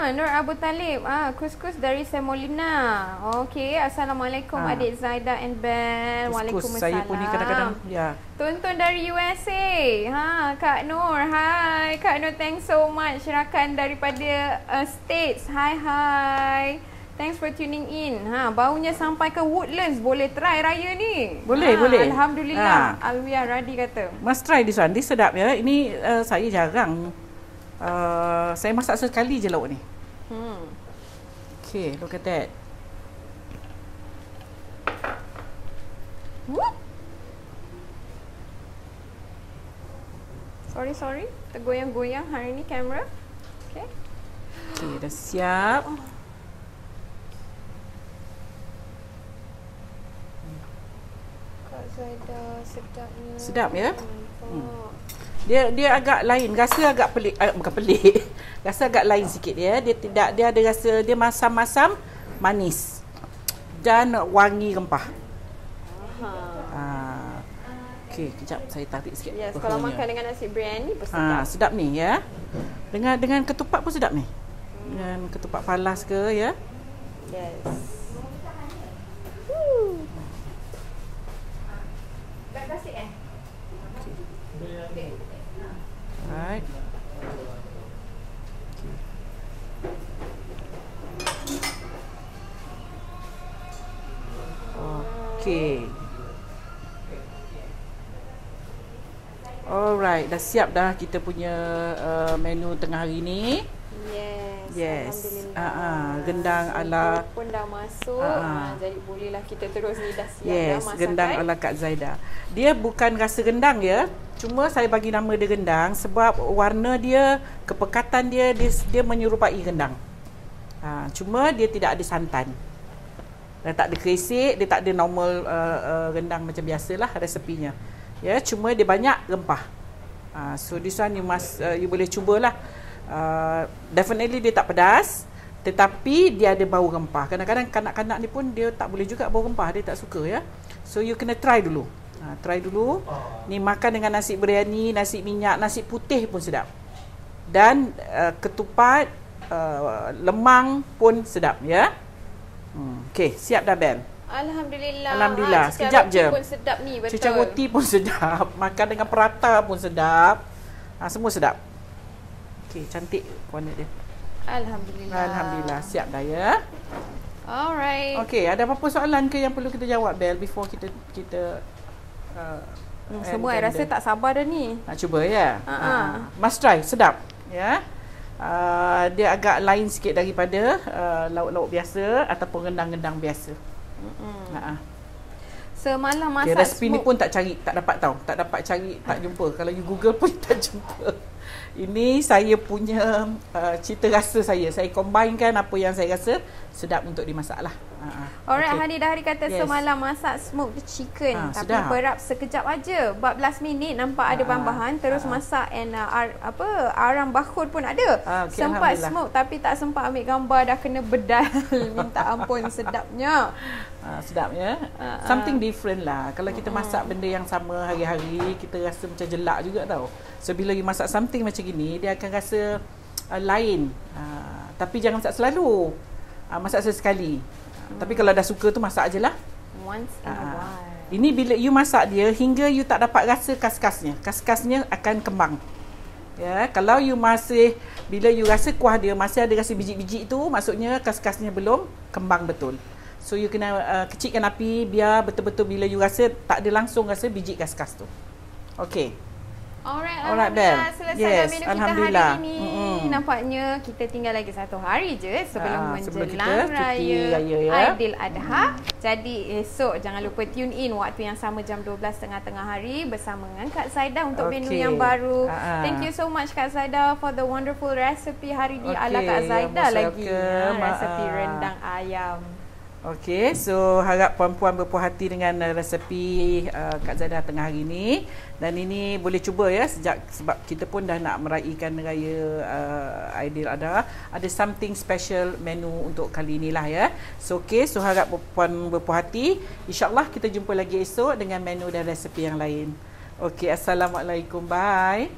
Nur Abu Talib, kus-kus dari Semolina. Okey, assalamualaikum adik Zaidah and Ben. Waalaikumsalam. Saya pun ni kadang-kadang ya. Tonton dari USA. Kak Nur, hai. Kak Nur, thanks so much. Rakan daripada States. Hai. Thanks for tuning in. Baunya sampai ke Woodlands. Boleh try raya ni? Boleh. Alhamdulillah. Alwiyah Radi kata. Must try this one. This sedap ya. Ini saya jarang. Saya masak sekali je lauk ni. Okay, look at that. Sorry. Tergoyang-goyang hari ni kamera. Okay, dah siap. Kak Zaidah, sedapnya. Sedap ya? Dia agak lain, rasa agak pelik, bukan pelik. Rasa agak lain sikit dia. Dia ada rasa dia masam-masam, manis dan wangi rempah. Okey, kejap saya tarik sikit. Yes, kalau makan dengan nasi biryani pun sedap. Sedap ni ya. Dengan ketupat pun sedap ni. Dengan ketupat palas ke ya. Yes. Okey. Alright, dah siap dah kita punya menu tengah hari ni. Yes. Gendang ala pun dah masuk. Jadi bolehlah kita terus ni dah siap dah masak. Gendang ala Kak Zaida. Dia bukan rasa rendang ya. Cuma saya bagi nama dia gendang sebab warna dia, kepekatan dia menyerupai rendang. Cuma dia tidak ada santan. Dia tak ada kerisik, dia tak ada normal rendang macam biasalah resepinya. Ya, cuma dia banyak rempah. So this one you boleh cubalah. Definitely dia tak pedas, tetapi dia ada bau rempah. Kadang-kadang kanak-kanak ni pun dia tak boleh juga bau rempah, dia tak suka ya. So you kena try dulu. Try dulu. Ni makan dengan nasi biryani, nasi minyak, nasi putih pun sedap. Dan ketupat, lemang pun sedap ya. Okey, siap dah Bel? Alhamdulillah. Sekejap je. Pun sedap ni, betul. Cucah roti pun sedap. Makan dengan perata pun sedap. Semua sedap. Okey, cantik warna dia. Alhamdulillah. Siap dah ya. Alright. Okey, ada apa-apa soalan ke yang perlu kita jawab Bel before kita semua saya rasa tak sabar dah ni. Nak cuba ya? Must try, sedap ya. Dia agak lain sikit daripada lauk-lauk biasa ataupun rendang-rendang biasa. Semalam masak resepi ni pun tak dapat cari, tak jumpa. Kalau you Google pun tak jumpa. Ini saya punya cita rasa saya combinekan apa yang saya rasa sedap untuk dimasak lah. Alright, Hani dah kata semalam masak smoked chicken, tapi sedap. Perap sekejap aja, 14 minit nampak ada bahan-bahan, terus masak and arang bakul pun ada. Sempat smoke tapi tak sempat ambil gambar, dah kena bedal. Minta ampun, sedapnya. Sedapnya. Something different lah. Kalau kita masak benda yang sama hari-hari, kita rasa macam jelak juga tau. So bila you masak something macam gini, dia akan rasa lain. Tapi jangan masak selalu. Masak sesekali. Tapi kalau dah suka tu masak aje lah. Once in a while. Ini bila you masak dia hingga you tak dapat rasa kas-kasnya. Kas-kasnya akan kembang. Ya, kalau you bila you rasa kuah dia masih ada rasa biji-biji tu, maksudnya kas-kasnya belum kembang betul. So you kena kecilkan api biar betul-betul bila you rasa tak ada langsung rasa biji kas-kas tu. Okey. Alright, selesai dah menu kita hari ini. Nampaknya kita tinggal lagi 1 hari je sebelum menjelang Raya Aidiladha. Jadi esok jangan lupa tune in waktu yang sama jam 12 tengah hari bersama dengan Kak Zaida untuk menu yang baru. Thank you so much Kak Zaida for the wonderful recipe hari ni ala Kak Zaida lagi. Resepi rendang ayam. Okey, so harap puan-puan berpuas hati dengan resepi Kak Zaida tengah hari ni. Dan ini boleh cuba ya, sebab kita pun dah nak meraihkan Raya Aidiladha. Ada something special menu untuk kali ni lah ya. So so harap puan berpuas hati. InsyaAllah kita jumpa lagi esok dengan menu dan resepi yang lain. Okey, Assalamualaikum, bye.